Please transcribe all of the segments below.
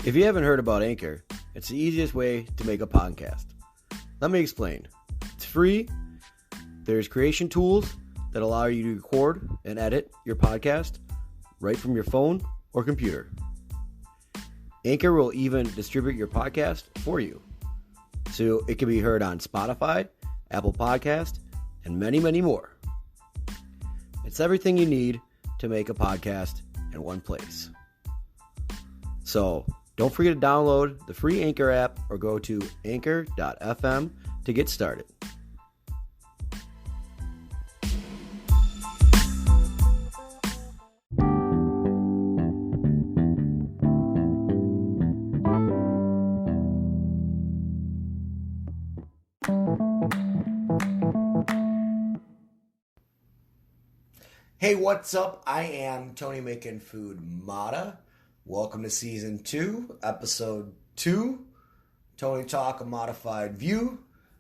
If you haven't heard about Anchor, it's the easiest way to make a podcast. Let me explain. It's free. There's creation tools that allow you to record and edit your podcast right from your phone or computer. Anchor will even distribute your podcast for you, so it can be heard on Spotify, Apple Podcast, and many, many more. It's everything you need to make a podcast in one place. So don't forget to download the free Anchor app or go to anchor.fm to get started. Hey, what's up? I am Tony Making Food Mata. Welcome to Season 2, Episode 2. Tony Talk, a modified view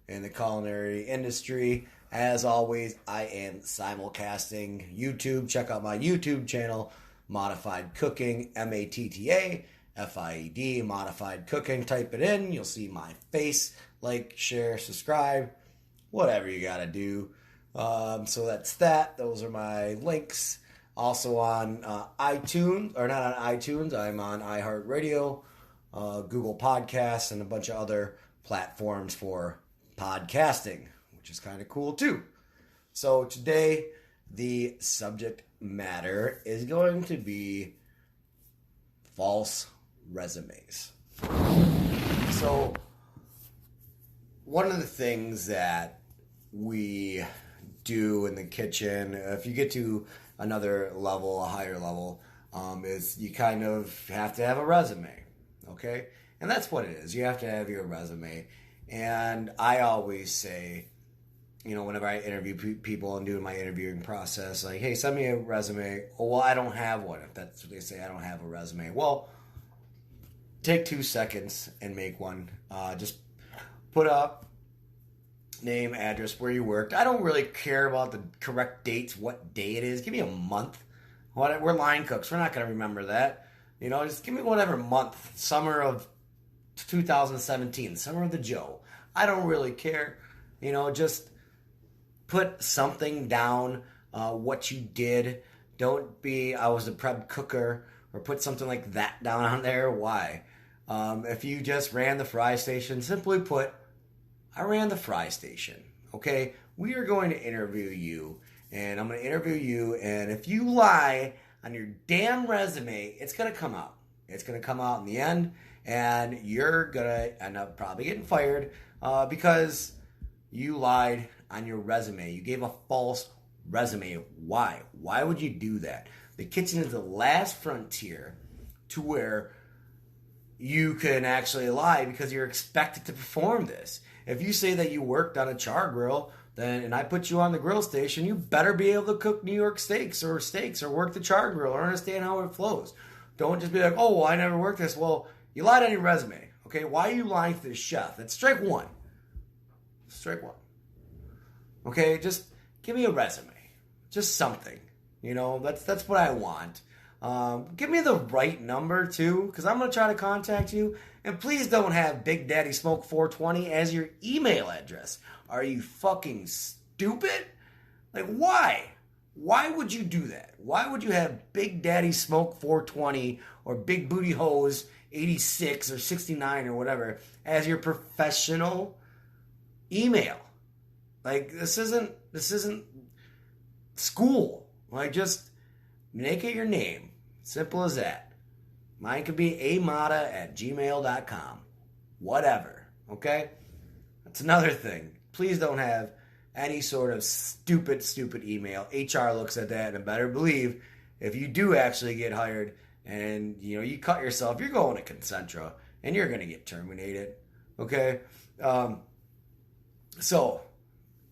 in the culinary industry. As always, I am simulcasting YouTube. Check out my YouTube channel, Modified Cooking, MATTAFIED, Modified Cooking. Type it in. You'll see my face. Like, share, subscribe, whatever you got to do. So that's that. Those are my links. Also on iTunes, or not on iTunes, I'm on iHeartRadio, Google Podcasts, and a bunch of other platforms for podcasting, which is kind of cool too. So today, the subject matter is going to be false resumes. So one of the things that we do in the kitchen, if you get to another level, a higher level, is you kind of have to have a resume, okay? And that's what it is. You have to have your resume. And I always say, whenever I interview people and doing my interviewing process, like, hey, send me a resume. Oh, well, I don't have one. If that's what they say, I don't have a resume. Well, take 2 seconds and make one. Just put up name, address, where you worked. I don't really care about the correct dates, what day it is. Give me a month. We're line cooks. We're not going to remember that. Just give me whatever month. Summer of 2017. Summer of the Joe. I don't really care. Just put something down, what you did. Don't be, I was a prep cooker, or put something like that down on there. Why? If you just ran the fry station, simply put, I ran the fry station, okay? We are going to interview you, and I'm going to interview you, and if you lie on your damn resume, it's going to come out. It's going to come out in the end, and you're going to end up probably getting fired because you lied on your resume. You gave a false resume. Why? Why would you do that? The kitchen is the last frontier to where you can actually lie because you're expected to perform this. If you say that you worked on a char grill, and I put you on the grill station, you better be able to cook New York steaks or work the char grill or understand how it flows. Don't just be like, oh, well, I never worked this. Well, you lied on your resume. Okay, why are you lying to the chef? That's strike one. Strike one. Okay, just give me a resume. Just something. That's what I want. Give me the right number, too, because I'm going to try to contact you. And please don't have Big Daddy Smoke 420 as your email address. Are you fucking stupid? Like, why? Why would you do that? Why would you have Big Daddy Smoke 420 or Big Booty Hose 86 or 69 or whatever as your professional email? Like, this isn't school. Like, just make it your name. Simple as that. Mine could be amata@gmail.com. Whatever. Okay? That's another thing. Please don't have any sort of stupid email. HR looks at that, and better believe if you do actually get hired and you cut yourself, you're going to Concentra and you're going to get terminated. Okay? So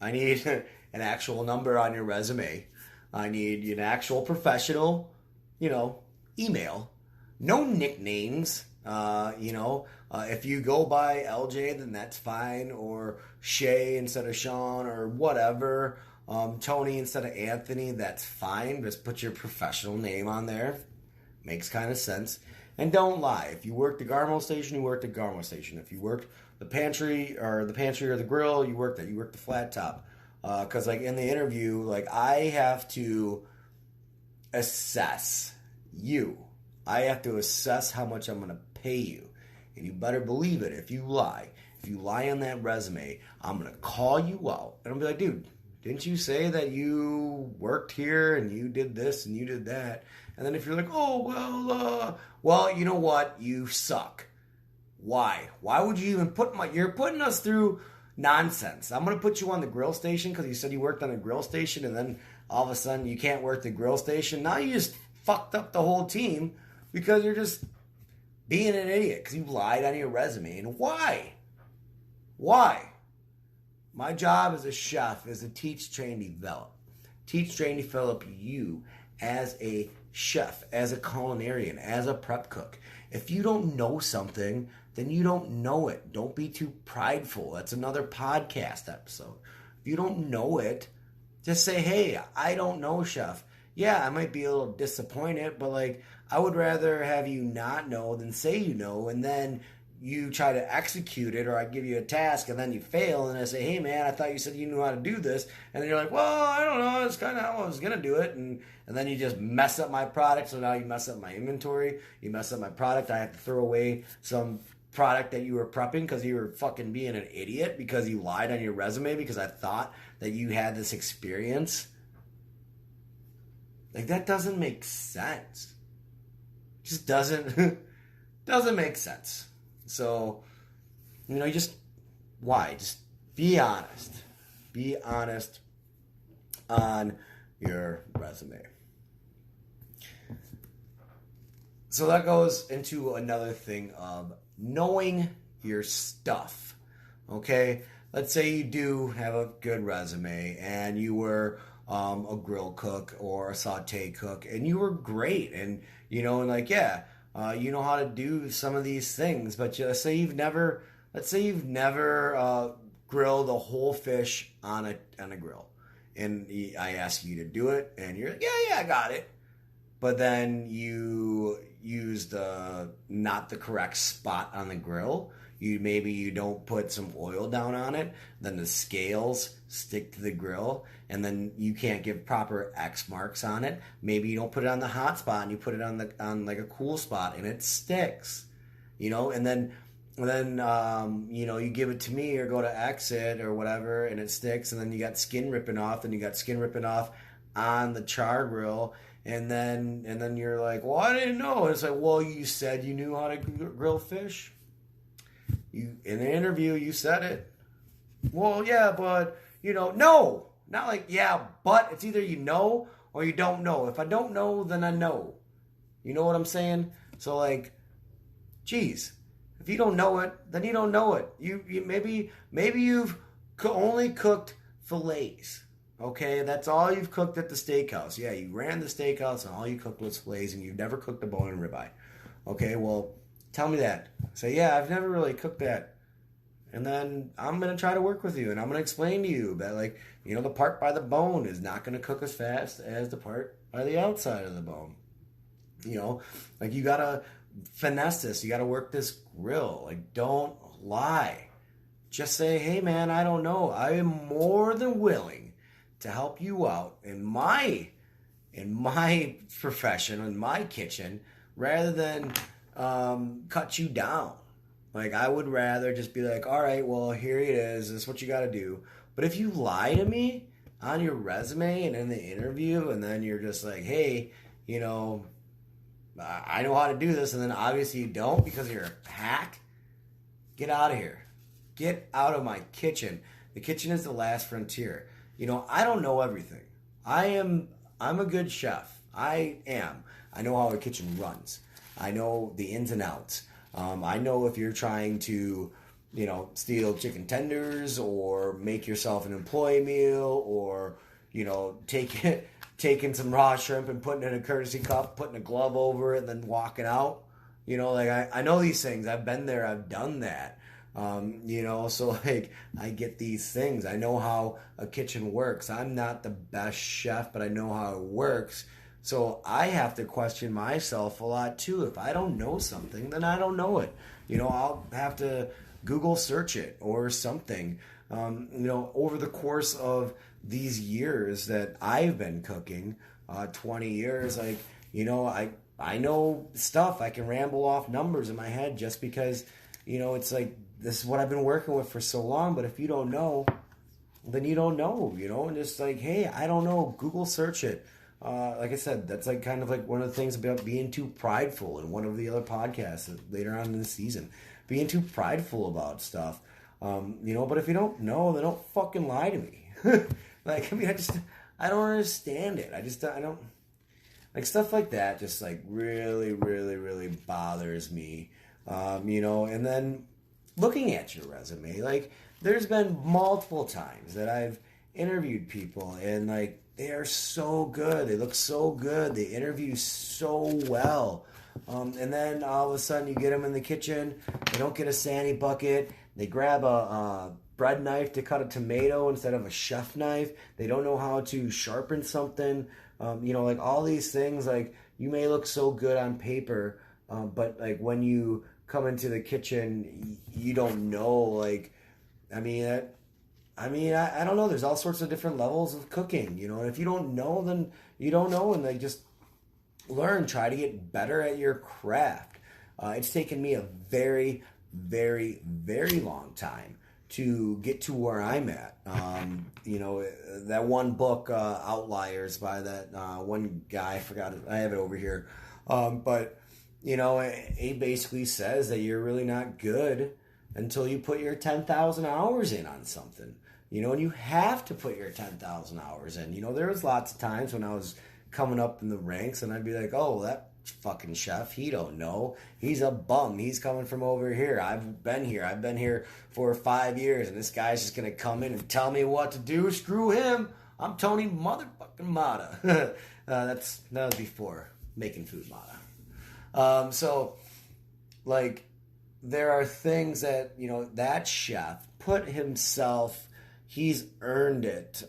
I need an actual number on your resume. I need an actual professional, email. No nicknames. If you go by LJ, then that's fine. Or Shay instead of Sean, or whatever. Tony instead of Anthony, that's fine. Just put your professional name on there. Makes kind of sense. And don't lie. If you worked the Garmo station, you worked the Garmo station. If you worked the pantry or the grill, you worked that. You worked the flat top. Because like in the interview, like I have to assess you. I have to assess how much I'm going to pay you. And you better believe it. If you lie on that resume, I'm going to call you out. And I'll be like, dude, didn't you say that you worked here and you did this and you did that? And then if you're like, oh, well, you know what? You suck. Why? Why would you even you're putting us through nonsense. I'm going to put you on the grill station because you said you worked on a grill station and then all of a sudden you can't work the grill station. Now you just fucked up the whole team because you're just being an idiot because you lied on your resume. And why? Why? My job as a chef is to teach, train, develop. Teach, train, develop you as a chef, as a culinarian, as a prep cook. If you don't know something, then you don't know it. Don't be too prideful. That's another podcast episode. If you don't know it, just say, hey, I don't know, chef. Yeah, I might be a little disappointed, but like I would rather have you not know than say you know, and then you try to execute it, or I give you a task and then you fail, and I say, hey man, I thought you said you knew how to do this, and then you're like, well, I don't know, it's kind of how I was gonna do it, and then you just mess up my product. So now you mess up my inventory, you mess up my product. I have to throw away some product that you were prepping because you were fucking being an idiot because you lied on your resume because I thought that you had this experience. Like, that doesn't make sense. It just doesn't make sense. So, you just, why? Just be honest. Be honest on your resume. So that goes into another thing of knowing your stuff. Okay? Let's say you do have a good resume and you were a grill cook or a saute cook and you were great and you know how to do some of these things, but let's say you've never grilled a whole fish on a grill, and I ask you to do it and you're like, yeah, I got it, but then you use not the correct spot on the grill. Maybe you don't put some oil down on it, then the scales stick to the grill, and then you can't give proper X marks on it. Maybe you don't put it on the hot spot and you put it on like a cool spot and it sticks, and then you give it to me or go to exit or whatever and it sticks, and then you got skin ripping off, on the char grill, and then you're like, well, I didn't know. And it's like, well, you said you knew how to grill fish. You in the interview, you said it. Well, yeah, but, no. Not like, yeah, but. It's either you know or you don't know. If I don't know, then I know. You know what I'm saying? So, like, geez. If you don't know it, then you don't know it. You maybe you've only cooked fillets. Okay? That's all you've cooked at the steakhouse. Yeah, you ran the steakhouse and all you cooked was fillets and you've never cooked a bone and ribeye. Okay, well, tell me that. Say, yeah, I've never really cooked that. And then I'm going to try to work with you. And I'm going to explain to you that, like, the part by the bone is not going to cook as fast as the part by the outside of the bone. Like, you got to finesse this. You got to work this grill. Like, don't lie. Just say, hey, man, I don't know. I am more than willing to help you out in my profession, in my kitchen, rather than cut you down. Like, I would rather just be like, all right, well, here it is. This is what you got to do. But if you lie to me on your resume and in the interview, and then you're just like, hey, I know how to do this, and then obviously you don't because you're a hack, get out of here. Get out of my kitchen. The kitchen is the last frontier. I don't know everything. I'm a good chef. I am. I know how a kitchen runs. I know the ins and outs. I know if you're trying to, steal chicken tenders or make yourself an employee meal or, taking some raw shrimp and putting it in a courtesy cup, putting a glove over it, and then walking out. I know these things. I've been there. I've done that. So like I get these things. I know how a kitchen works. I'm not the best chef, but I know how it works. So I have to question myself a lot too. If I don't know something, then I don't know it. I'll have to Google search it or something. Over the course of these years that I've been cooking, 20 years, I know stuff. I can ramble off numbers in my head just because, it's like this is what I've been working with for so long. But if you don't know, then you don't know, and just like, hey, I don't know, Google search it. Like I said, that's like kind of like one of the things about being too prideful in one of the other podcasts later on in the season, being too prideful about stuff. But if you don't know, then don't fucking lie to me. I don't understand it. I don't like stuff like that. Just like really, really, really bothers me. And then looking at your resume, like there's been multiple times that I've interviewed people and like they are so good. They look so good. They interview so well. And then all of a sudden you get them in the kitchen. They don't get a Sandy bucket. They grab a bread knife to cut a tomato instead of a chef knife. They don't know how to sharpen something. Like all these things, like you may look so good on paper, but like when you come into the kitchen, you don't know. Like, I don't know. There's all sorts of different levels of cooking, and if you don't know, then you don't know, and like just learn, try to get better at your craft. It's taken me a very, very, very long time to get to where I'm at. That one book, Outliers, by that one guy, I forgot it, I have it over here. But he basically says that you're really not good until you put your 10,000 hours in on something. And you have to put your 10,000 hours in. There was lots of times when I was coming up in the ranks and I'd be like, oh, that fucking chef, he don't know. He's a bum. He's coming from over here. I've been here for 5 years, and this guy's just going to come in and tell me what to do. Screw him. I'm Tony motherfucking Mata. That was before making food Mata. So, like, there are things that, that chef put himself, he's earned it.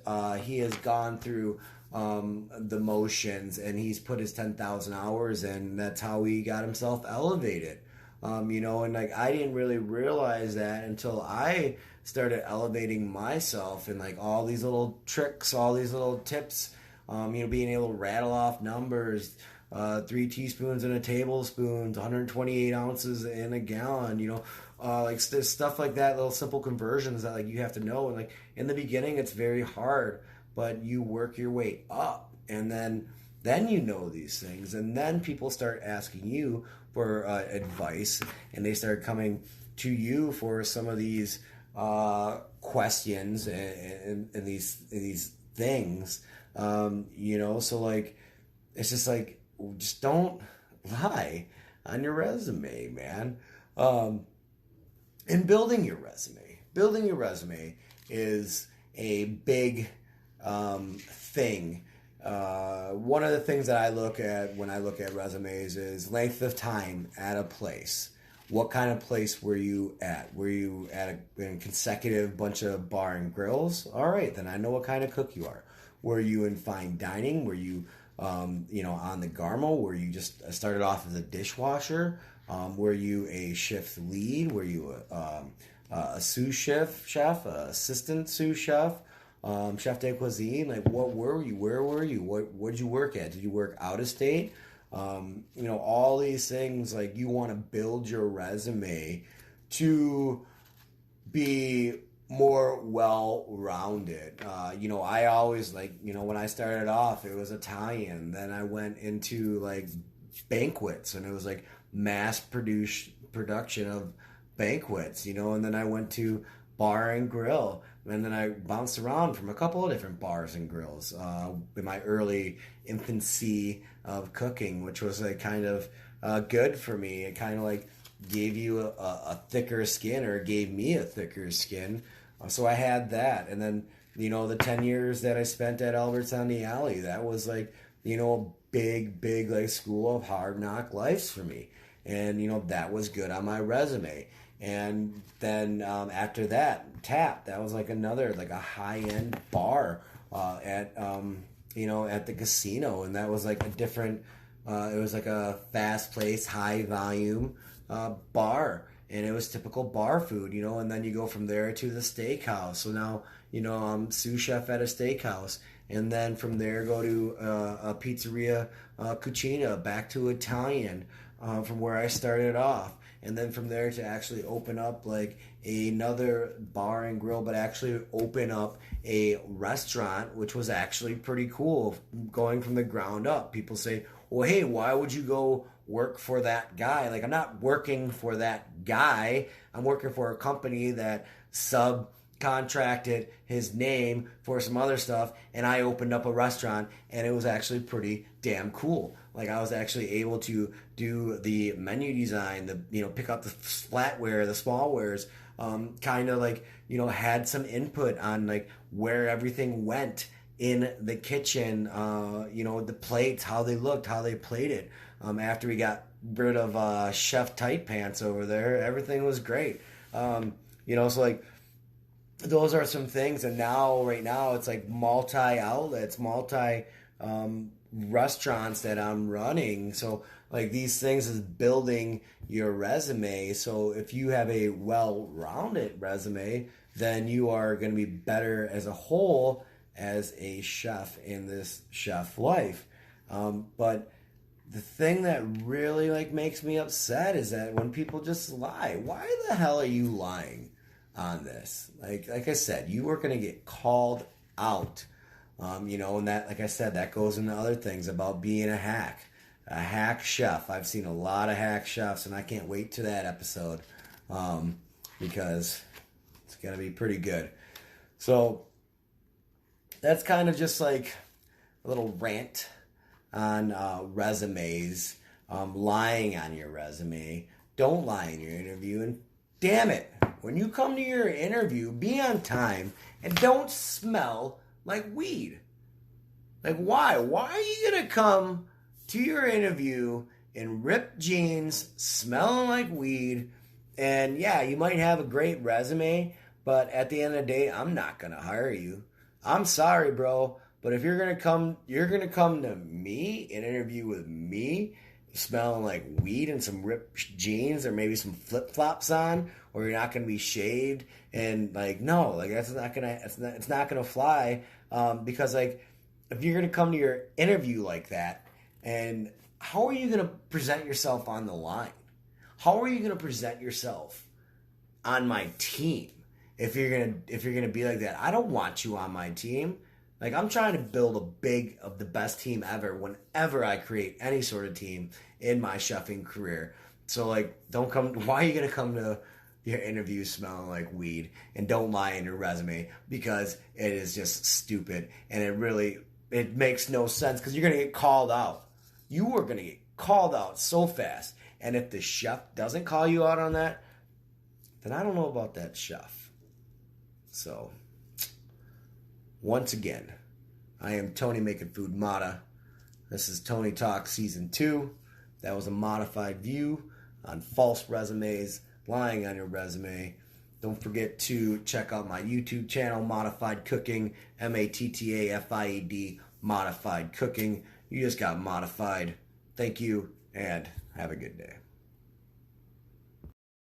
He has gone through the motions and he's put his 10,000 hours in. That's how he got himself elevated. And like, I didn't really realize that until I started elevating myself and like all these little tricks, all these little tips, being able to rattle off numbers, 3 teaspoons in a tablespoon, 128 ounces in a gallon, like there's stuff like that, little simple conversions that like you have to know. And like in the beginning, it's very hard, but you work your way up, and then you know these things, and then people start asking you for advice, and they start coming to you for some of these questions and these things, So like, it's just like, just don't lie on your resume, man. And building your resume is a big thing. One of the things that I look at when I look at resumes is length of time at a place. What kind of place were you at? Were you at a consecutive bunch of bar and grills? All right, then I know what kind of cook you are. Were you in fine dining? Were you, on the Garmo? Were you just started off as a dishwasher? Were you a shift lead? Were you a sous chef, assistant sous chef? Chef de cuisine, like what were you? Where were you? What did you work at? Did you work out of state? All these things, like you want to build your resume to be more well-rounded. I always when I started off, it was Italian. Then I went into like banquets, and it was like mass production of banquets, and then I went to bar and grill. And then I bounced around from a couple of different bars and grills in my early infancy of cooking, which was like kind of good for me. It kind of like gave you a thicker skin, or gave me a thicker skin. So I had that. And then, the 10 years that I spent at Albert's on the Alley, that was like, a big like school of hard knock lives for me. And, that was good on my resume. And then after that, Tap, that was like another, like a high-end bar at at the casino, and that was like a different. It was like a fast paced, high volume bar, and it was typical bar food, and then you go from there to the steakhouse. So now, I'm sous chef at a steakhouse, and then from there go to a pizzeria, cucina, back to Italian, from where I started off. And then from there to actually open up like another bar and grill, but actually open up a restaurant, which was actually pretty cool going from the ground up. People say, well, hey, why would you go work for that guy? Like, I'm not working for that guy. I'm working for a company that subcontracted his name for some other stuff, and I opened up a restaurant, and it was actually pretty damn cool. Like, I was actually able to do the menu design, pick up the flatware, the smallwares, kind of like, had some input on like where everything went in the kitchen, the plates, how they looked, how they plated. After we got rid of Chef Tight Pants over there, everything was great. So like, those are some things. And right now, it's like multi-outlets, restaurants that I'm running. So like, these things is building your resume. So if you have a well-rounded resume, then you are going to be better as a whole as a chef in this chef life. But the thing that really like makes me upset is that when people just lie. Why the hell are you lying on this? Like I said, you are going to get called out. And that, like I said, that goes into other things about being a hack chef. I've seen a lot of hack chefs, and I can't wait to that episode, because it's going to be pretty good. So that's kind of just like a little rant on resumes, lying on your resume. Don't lie in your interview, and damn it, when you come to your interview, be on time and don't smell like weed. Like, why? Why are you going to come to your interview in ripped jeans, smelling like weed? And yeah, you might have a great resume, but at the end of the day, I'm not going to hire you. I'm sorry, bro, but if you're going to come to me and interview with me smelling like weed and some ripped jeans or maybe some flip-flops on, or you're not going to be shaved, and like, no, like it's not going to fly. Because like, if you're going to come to your interview like that, and how are you going to present yourself on the line? How are you going to present yourself on my team if you're going to be like that? I don't want you on my team. Like, I'm trying to build the best team ever whenever I create any sort of team in my chefing career. So like, why are you going to come to your interview smelling like weed, and don't lie in your resume, because it is just stupid, and it makes no sense, because you're going to get called out. You are going to get called out so fast, and if the chef doesn't call you out on that, then I don't know about that chef. So, once again, I am Tony Making Food Mata. This is Tony Talk Season 2. That was a modified view on false resumes, lying on your resume. Don't forget to check out my YouTube channel, Modified Cooking, MATTAFIED, Modified Cooking. You just got modified. Thank you, and have a good day.